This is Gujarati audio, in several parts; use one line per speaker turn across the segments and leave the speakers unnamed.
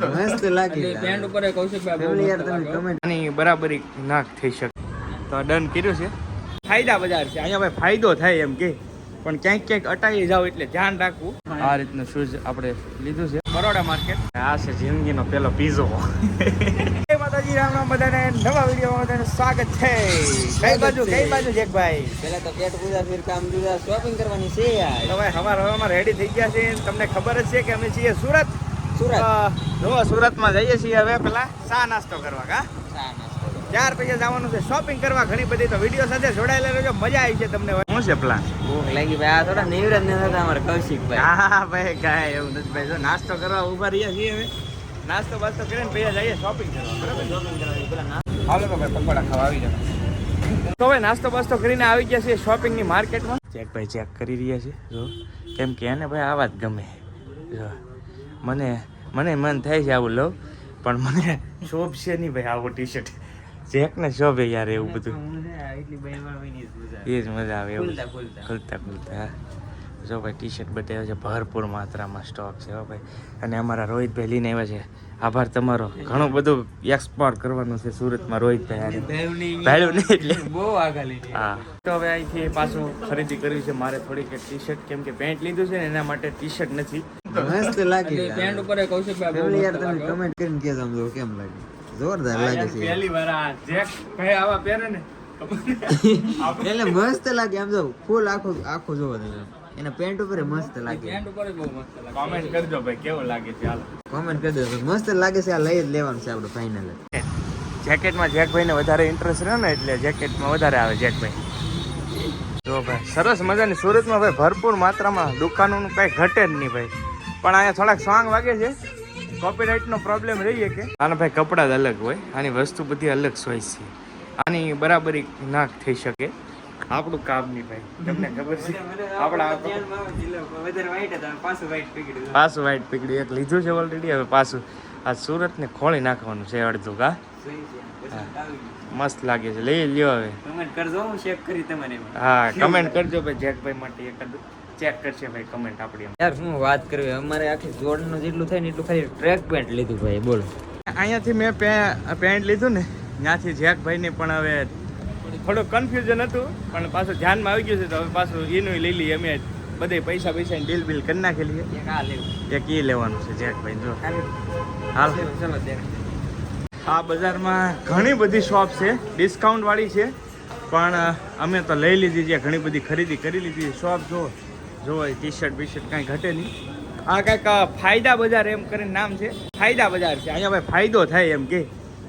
મસ્ત લાગે પેન્ટ ઉપર કૌશિકભાઈ યાર તમે કમેન્ટ
આની બરાબરી નાક થઈ શકે તો ડન કર્યું છે. ફાયદા બજાર છે અહીંયા ભાઈ, ફાયદો થાય એમ કે, પણ ક્યાંક ક્યાંક અટાઈ જાવ એટલે ધ્યાન રાખવું. આ રીતનું શૂઝ આપણે લીધું છે બરોડા માર્કેટ. આ છે જિંદગીનો પેલો પીઝો. માતાજી રામ રામ બધાને, નવા વિડીયોમાં બધાને સ્વાગત છે. કઈ બાજુ જેકભાઈ?
પેલા તો પેટ પૂજા ફિર કામ જુદા શોપિંગ કરવાની છે યાર.
તો ભાઈ હવામાં રેડી થઈ ગયા છે. તમને ખબર જ છે કે અમે છીએ સુરત. જો સુરતમાં જઈએ છીએ હવે પેલા ચા નાસ્તો કરવા. કા 4 પૈસા જવાનું છે શોપિંગ કરવા ઘણી બધી. તો વિડીયો સાથે જોડાયેલા રહેજો, મજા આવી છે તમને. શું છે પ્લાન?
ભૂખ લાગી ભાઈ. આ થોડા નિવૃત્ત ને હતા અમારા કૌશિકભાઈ.
હા ભાઈ, કાંઈ એવું નથી ભાઈ. જો નાસ્તો કરવા ઉભા રહ્યા છીએ હવે. નાસ્તો બાસ્તો કરીને પૈસા જઈએ શોપિંગ કરવા. બરાબર, શોપિંગ કરવા પેલા હાલો તો ભાઈ પકોડા ખાવા આવી જાય. તો ભાઈ નાસ્તો બાસ્તો કરીને આવી ગયા છે શોપિંગની માર્કેટમાં. ભાઈ ચેક કરી રહ્યા છે જો, કેમ કે એને ભાઈ આવા જ ગમે. જો મને મન થાય છે આવું લઉં, પણ મને શોભશે નહીં ભાઈ આવું ટી શર્ટ. જેક ને શોભે યાર એવું બધું, એ જ મજા આવે એવું ખુલતા. હા જો ભાઈ ટી શર્ટ બતાવ્યા છે, ભરપૂર માત્રામાં સ્ટોક છે હો ભાઈ. અને અમારા રોહિતભાઈ લઈને આવ્યા છે. આભાર તમારો. ઘણું બધું એક્સપોર્ટ કરવાનું છે સુરતમાં રોહિતભાઈ. ભેળું નહીં એટલે બહુ આગળ લીધી. હા તો હવે અહીંથી પાછું ખરીદી કરવી છે મારે થોડીક ટી શર્ટ, કેમ કે પેન્ટ લીધું છે ને એના માટે ટી શર્ટ નથી.
મસ્ત લાગે પેન્ટ ઉપર કૌશિકભાઈ યાર તમે કમેન્ટ કરીને કહેજો આમ કેમ લાગે. જોરદાર લાગે છે.
પહેલી વાર આ જેક ભાઈ આવા પહેરે ને
એટલે મસ્ત લાગે. આમ જો ફૂલ આખો જોવો તમે એના પેન્ટ ઉપર મસ્ત લાગે. પેન્ટ ઉપર બહુ મસ્ત લાગે.
કોમેન્ટ કરજો ભાઈ કેવો લાગે છે. હાલો
કોમેન્ટ કરી દેજો, મસ્ત લાગે છે. આ લઈ જ લેવાનું છે આપણે ફાઇનલ.
જેકેટમાં જેકભાઈને વધારે ઇન્ટરેસ્ટ રહે ને એટલે જેકેટમાં વધારે આવે જેકભાઈ. જો ભાઈ સરસ મજાની સુરતમાં ભાઈ ભરપૂર માત્રામાં દુકાનોનું કઈ ઘટે જ નહીં ભાઈ. પણ અહીંયા થોડાક સોંગ વાગે છે, કોપીરાઇટનો પ્રોબ્લેમ રહીએ કે આના ભાઈ કપડાં જ અલગ હોય, આની વસ્તુ બધી અલગ ચોઈસ છે. આની બરાબરી ના થઈ શકે. આપણું કામ નહીં ભાઈ, તમને ખબર છે. પાછું વ્હાઈટ પીકડ્યું એક લીધું છે ઓલરેડી. હવે પાછું આ સુરતને ખોળી નાખવાનું છે અડધું. કા મસ્ત લાગે છે, લઈ લ્યો હવે.
કમેન્ટ કરજો, હું ચેક કરી તમને.
હા કમેન્ટ કરજો ભાઈ, જેકભાઈ માટે એકાદ ચેક કરશે ભાઈ કમેન્ટ આપણી.
યાર શું વાત કરવી, અમારે આખી જોડનું જેટલું થાય ને એટલું ખાલી ટ્રેક પેન્ટ લીધું ભાઈ. બોલો
અહીંયાથી મેં પેન્ટ લીધું ને ત્યાંથી જેકભાઈને પણ હવે થોડું કન્ફ્યુઝન હતું, પણ પાછું ધ્યાનમાં આવી ગયું છે. તો હવે પાછું એનું લઈ લઈએ અમે. બધે પૈસા ડીલ બિલ કરી નાખેલી. એક એ લેવાનું છે જેકભાઈ. જો હાલ આ બજારમાં ઘણી બધી શોપ છે ડિસ્કાઉન્ટ વાળી છે, પણ અમે તો લઈ લીધી છે. ઘણી બધી ખરીદી કરી લીધી. શોપ જો ટી શર્ટ બીશર્ટ કાંઈ ઘટે નહીં. આ કાંઈક ફાયદા બજાર એમ કરીને નામ છે. ફાયદા બજાર છે અહીંયા ભાઈ, ફાયદો થાય એમ કે,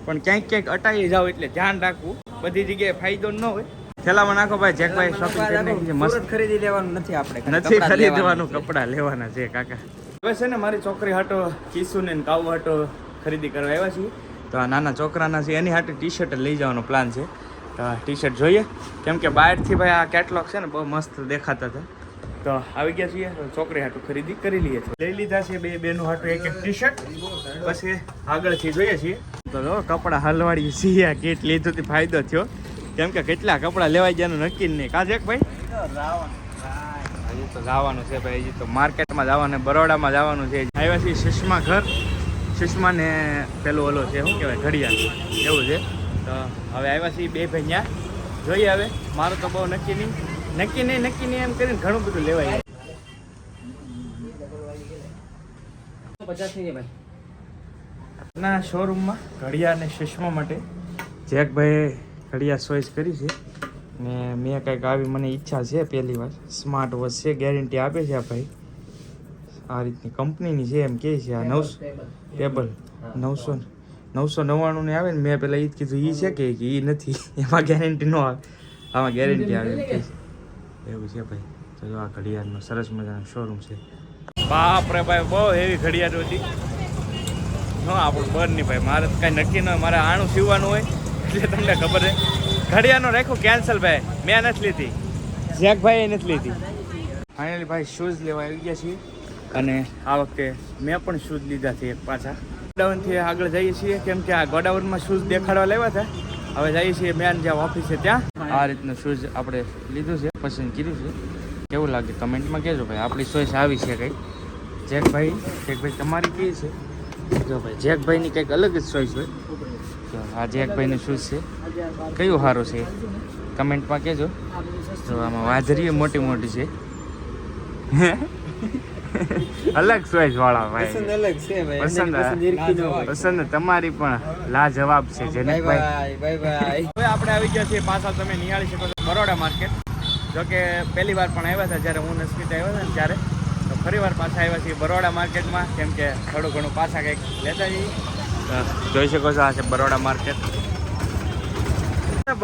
પણ ક્યાંક ક્યાંક અટાઈ જાવ એટલે ધ્યાન રાખવું. બધી જગ્યાએ ફાયદો ન હોય. થેલામાં નાખો ભાઈ. જેકભાઈ શોપિંગ કરીને મસ્ત
ખરીદી લેવાનું નથી આપણે,
નથી ખરીદવાનું, કપડા લેવાના છે કાકા. હવે છે ને મારી છોકરી હાટો કિસુ ને કાઉ હાટો ખરીદી કરવા આવ્યા છીએ. તો આ નાના છોકરાના છે એની હાટે ટી શર્ટ લઈ જવાનો પ્લાન છે. તો ટી શર્ટ જોઈએ, કેમ કે બહારથી ભાઈ આ કેટલોગ છે ને બહુ મસ્ત દેખાતા હતા. તો આવી ગયા છીએ, છોકરી હાટું ખરીદી કરી લઈએ છીએ. લઈ લીધા છે બેનું હાટું એક ટી શર્ટ. પછી આગળથી જોઈએ છીએ તો જો કપડાં હલવાડીએ છીએ. કીટ લીધું થી ફાયદો થયો, કેમ કે કેટલા કપડાં લેવાઈ જવાનું નક્કી જ નહીં. કાજેક ભાઈ હજી તો જવાનું છે ભાઈ. હજી તો માર્કેટમાં જવાનું, બરોડામાં જવાનું છે. આવ્યા છીએ સુષ્મા ઘર. સુષ્મા ને પેલું ઓલો છે શું કહેવાય ઘડિયાળ એવું છે. તો હવે આવ્યા છીએ બે ભાઈ ત્યાં. જોઈએ હવે. મારું તો બહુ નક્કી નહીં એમ કરીને ઘણું બધું લેવાય.
50 થઈ જાય ભાઈ.
ના શોરૂમમાં ઘડિયાળ ને સુષ્મા માટે જેકભાઈ ઘડિયાળ ચોઈસ કરી છે ને મેં કંઈક આવી મને ઈચ્છા છે પહેલી વાર. સ્માર્ટ વોચ છે, ગેરંટી આપે છે આ ભાઈ. આ રીતની કંપનીની છે એમ કહે છે. આ 900 ટેબલ 999 ને આવે ને. મેં પહેલાં એ જ કીધું એ છે કે એ નથી, એમાં ગેરંટી ન આવે, આમાં ગેરંટી આવે એમ કહે છે. એવું છે ભાઈ. તો જો આ ઘડિયાળનો સરસ મજાનો શોરૂમ છે. બાપરે ભાઈ બહુ એવી ઘડિયાળ હતી. આપણું બર નહીં ભાઈ, મારે કાંઈ નક્કી ન હોય. મારે આણું સીવવાનું હોય એટલે તમને ખબર છે. ઘડિયાળનો રાખ્યો કેન્સલ ભાઈ, મેં નથી લીધી, જેકભાઈ નથી લીધી. ફાઇનલી ભાઈ શૂઝ લેવા આવી ગયા છીએ. અને આ વખતે મેં પણ શૂઝ લીધા છે એક પાછા. ગોડાઉનથી આગળ જઈએ છીએ, કેમ કે આ ગોડાઉનમાં શૂઝ દેખાડવા લેવા હતા. હવે જઈએ છીએ મેન જ્યાં ઓફિસ છે ત્યાં. આ રીતનું શૂઝ આપણે લીધું છે, પસંદ કર્યું છે. કેવું લાગે કમેન્ટમાં કહેજો ભાઈ. આપણી ચોઈસ આવી છે કંઈ. જેકભાઈ તમારી કઈ છે? જો ભાઈ જેકભાઈની કંઈક અલગ જ ચોઈસ હોય. તો આ જેકભાઈનું શૂઝ છે, કયું સારું છે કમેન્ટમાં કહેજો. તો આમાં વાજરી મોટી મોટી છે. અલગ ચોઈસ વાળા ભાઈ,
અલગ છે ભાઈ.
પસંદ તમારી પણ લાજવાબ છે જનકભાઈ.
Bye bye.
હવે આપણે આવી ગયા છીએ પાછા, તમે નિહાળી શકો છો બરોડા માર્કેટ. જો કે પહેલી વાર પણ આવ્યા હતા જ્યારે હું નસ્મિતા આવ્યા હતા ને ત્યારે, તો ફરી વાર પાછા આવ્યા છીએ બરોડા માર્કેટમાં, કેમ કે થોડું ઘણું પાછા કંઈક લેતા જઈએ. જોઈ શકો છો આ છે બરોડા માર્કેટ.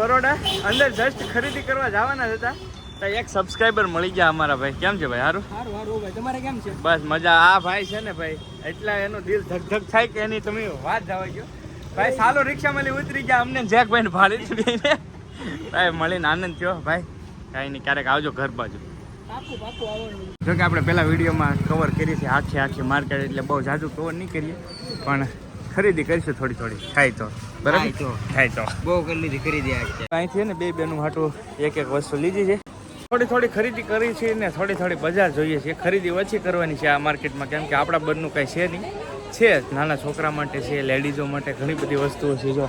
બરોડા અંદર જસ્ટ ખરીદી કરવા જવાના હતા તો એક સબસ્ક્રાઈબર મળી ગયા અમારા ભાઈ. કેમ છે ભાઈ? સારું
ભાઈ. તમારે કેમ છે?
બસ મજા. આ ભાઈ છે ને ભાઈ, એટલા એનું દિલ ધક ધક થાય કે એની તમે વાત જવા ગયો ભાઈ. સાલો રિક્ષામાં ઉતરી ગયા અમને જેકભાઈ ને ભાડે ચડીને ભાઈ મળીને આનંદ થયો ભાઈ. કાંઈ નહીં, ક્યારેક આવજો ઘર બાજુ. જો કે આપણે પહેલા વિડીયોમાં કવર કરી છે આખી માર્કેટ, એટલે બહુ જાજુ કવર નહીં કરીએ, પણ ખરીદી કરીશું થોડી થોડી થાય તો. બરાબર થાય તો
બહુ કરી લીધી ખરીદી.
અહીંથી ને બે બેનું હાટું એક વસ્તુ લીધી છે. થોડી ખરીદી કરી છે ને થોડી બજાર જોઈએ છે. ખરીદી ઓછી કરવાની છે આ માર્કેટમાં, કેમ કે આપણા બંધનું કાંઈ છે નહીં. છે નાના છોકરા માટે છે, લેડીઝો માટે ઘણી બધી વસ્તુઓ છે. જો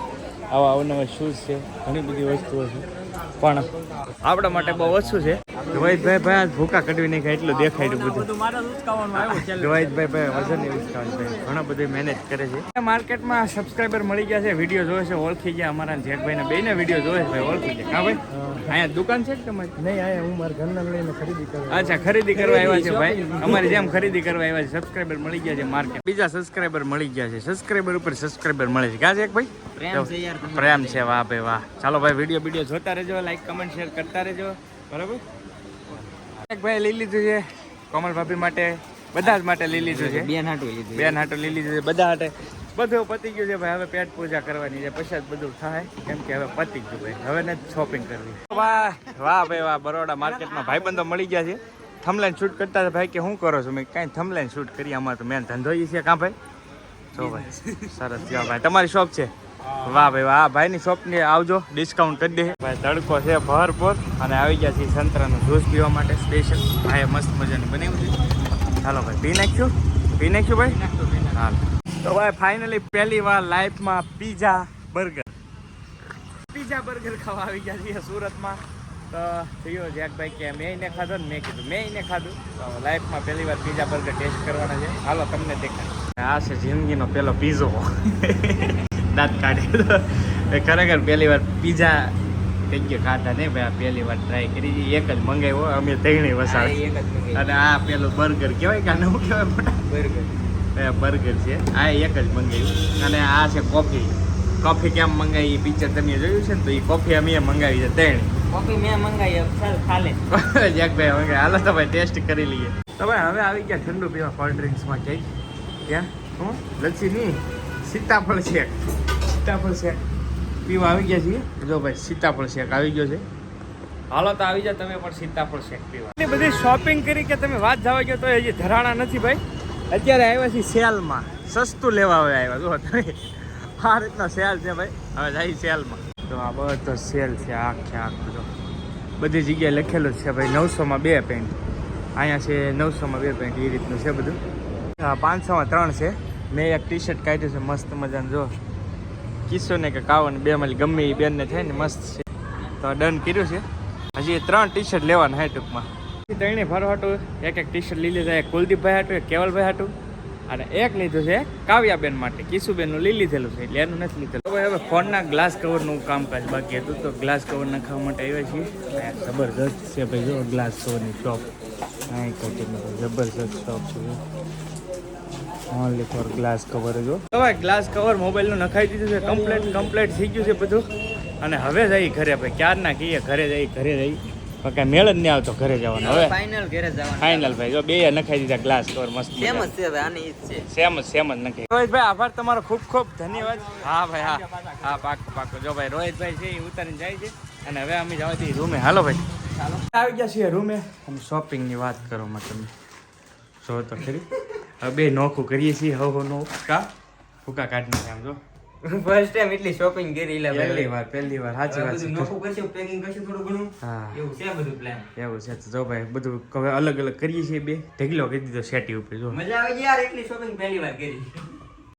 આવા અવનવા શૂઝ છે, ઘણી બધી વસ્તુઓ છે, પણ આપણા માટે બહુ ઓછું છે. રોહિતભાઈ ભાઈ આજ ભૂકા કઢવી નહીં ખાય એટલું દેખાય બધું. રોહિતભાઈ વજન ઘણા બધું મહેનત કરે છે. માર્કેટમાં સબસ્ક્રાઈબર મળી ગયા છે, વિડીયો જોવે છે, ઓળખી ગયા. અમારા જેકભાઈને બેને વિડીયો જોવે છે ભાઈ, ઓળખી ગયા. હા ભાઈ, અહીંયા દુકાન છે કે તમારી?
નહીં, અહીંયા હું મારા ઘરના લઈને ખરીદી કરવા.
અચ્છા, ખરીદી કરવા આવ્યા છે ભાઈ. અમારી જેમ ખરીદી કરવા આવ્યા છે. સબસ્ક્રાઈબર મળી ગયા છે માર્કેટ. બીજા સબસ્ક્રાઈબર મળી ગયા છે. સબસ્ક્રાઈબર ઉપર સબસ્ક્રાઈબર મળે છે. ક્યાં છે એક ભાઈ? પ્રેમ છે. વાહ ભાઈ વાહ. ચાલો ભાઈ, વિડીયો જોતા રહેજો, લાઈક કમેન્ટ શેર કરતા રહેજો. બરાબર. એક ભાઈ લઈ લીધું છે કોમલ ભાભી માટે, બધા જ માટે લઈ લીધું છે. બેન હાટું લઈ લીધું છે, બધા હાટે. બધું પતી ગયું છે ભાઈ. હવે પેટ પૂજા કરવાની છે, પછી જ બધું થાય, કેમ કે હવે પતી ગયું ભાઈ. હવે ને શોપિંગ કરવી. વાહ વાહ ભાઈ વાહ. બરોડા માર્કેટમાં ભાઈબંધો મળી ગયા છે. થમલાઈન શૂટ કરતા હતા ભાઈ, કે શું કરો છો? મેં કાંઈ થમલાઈન શૂટ કરી, આમાં તો મેં ધંધો છે. કાં ભાઈ? જો ભાઈ સરસ થયો ભાઈ. તમારી શોપ છે? વાહ ભાઈ વાહ. ભાઈની શોપની આવજો, ડિસ્કાઉન્ટ કરી દે ભાઈ. તડકો છે ભરપૂર અને આવી ગયા છે સંતરાનું જ્યુસ પીવા માટે સ્પેશિયલ. ભાઈએ મસ્ત મજાનું બનાવ્યું છે. ચાલો ભાઈ, પી નાખ્યું ભાઈ. હાલ તો ભાઈ ફાઇનલી પહેલી વાર લાઈફમાં પીઝા બર્ગર ખાવા આવી ગયા છીએ સુરતમાં. તો થયો જેકભાઈ કે મેં એને ખાધો ને મેં કીધું મેં એને ખાધું. તો લાઈફમાં પહેલી વાર પીઝા બર્ગર ટેસ્ટ કરવાના છે. હાલો તમને દેખાય. આ છે જિંદગીનો પહેલો પીઝો. દાંત કાઢી ખરેખર પહેલી વાર પીઝા થઈ ગયો ખાતા નહીં ભાઈ. આ પહેલી વાર ટ્રાય કરી, એક જ મંગાવ્યો અમે ત્રણેય વસાડી. અને આ પેલું બર્ગર કહેવાય કે નવું કહેવાય મોટા બર્ગર છે. આ એક જ મંગાવ્યું. અને આ છે કોફી કેમ મંગાવી પિક્ચર તમે જોયું છે ને, તો એ કોફી અમે મંગાવી છે ત્રણ.
કોફી મેં મંગાવી ખાલે
જેકભાઈ મંગાવી. હાલો તો ભાઈ ટેસ્ટ કરી લઈએ. તો ભાઈ હવે આવી ગયા ઠંડુ પીવા કોલ્ડ ડ્રિંક્સમાં ક્યાંય. ત્યાં શું લચ્છી નહીં, સીતાફળ શેક પીવા આવી ગયા છીએ. જો ભાઈ સીતાફળ શેક આવી ગયો છે. હાલો તો આવી જાઓ તમે પણ સીતાફળ શેક પીવા. એટલી બધી શોપિંગ કરી કે તમે વાત જવા ગયો તો હજી ધરાણા નથી ભાઈ. અત્યારે આવ્યા છીએ સેલમાં, સસ્તું લેવા હવે આવ્યા. જો તમે આ રીતનો સેલ છે ભાઈ. હવે જાય સેલમાં. તો આ બધો સેલ છે આખો જો બધી જગ્યાએ લખેલું જ છે ભાઈ. 900માં 2 પેન્ટ, અહીંયા છે 900માં 2 પેન્ટ, એ રીતનું છે બધું. 500માં 3 છે. મેં એક ટી શર્ટ કાઢ્યું છે મસ્ત મજાનું. જો કિસ્સો ને કે કાવન બે માં ગમે એ બેનને થાય ને મસ્ત છે. તો ડન કર્યું છે. હજી 3 ટી શર્ટ લેવાના હે ટૂંકમાં. ત્રણે ભારો હાટું એક ટી શર્ટ લઈ લીધા. એક કુલદીપભાઈ હાટું, એક કેવલભાઈ હાટું, અને એક લીધું છે કાવ્યાબેન માટે. કિશુબેનનું લઈ લીધેલું છે, એટલે એનું નથી લીધેલું. હવે ફોનના ગ્લાસ કવરનું કામકાજ બાકી હતું, તો ગ્લાસ કવર નખાવવા માટે આવ્યા છીએ. જબરદસ્ત છે ભાઈ. જો ગ્લાસ કવરની શોપ જબરદસ્ત શોપ છે. Only for glass cover. જો હવે ગ્લાસ કવર મોબાઈલનું નખાઈ દીધું છે. કમ્પ્લીટ થઈ ગયું છે બધું. અને હવે જઈ ઘરે ભાઈ. ક્યારના કહીએ ઘરે જઈ પણ કાંઈ મેળ જ નહીં આવતો ઘરે જવાનો. હવે ફાઇનલ ભાઈ. જો બે નખાઈ દીધા ગ્લાસ કવર મસ્ત. સેમ જ નખાઈ. રોહિતભાઈ આભાર તમારો ખૂબ ધન્યવાદ. હા ભાઈ હા પાકો. જો ભાઈ રોહિતભાઈ છે એ ઉતારીને જાય છે. અને હવે અમે જવા દઈએ રૂમે. હાલો ભાઈ આવી ગયા છીએ રૂમે. અને શોપિંગની વાત કરો માં તમે જો તો ખરી. હવે બે નોખું કરીએ છીએ. નો ફૂકા કાઢી આમ જો
ફર્સ્ટ ટાઈમ એટલી શોપિંગ કરી.
પહેલી વાર સાચી વાત છે.
નોખું કરશું, પેકિંગ કરશું થોડું ઘણું.
હા
એવું છે બધું પ્લાન.
એવું છે. જો ભાઈ બધું હવે અલગ કરીએ છીએ. બે ઢગલો કરી દીધો સેટી ઉપર. જો
મજા આવી ગઈ યાર. એટલી શોપિંગ પહેલી વાર કરી.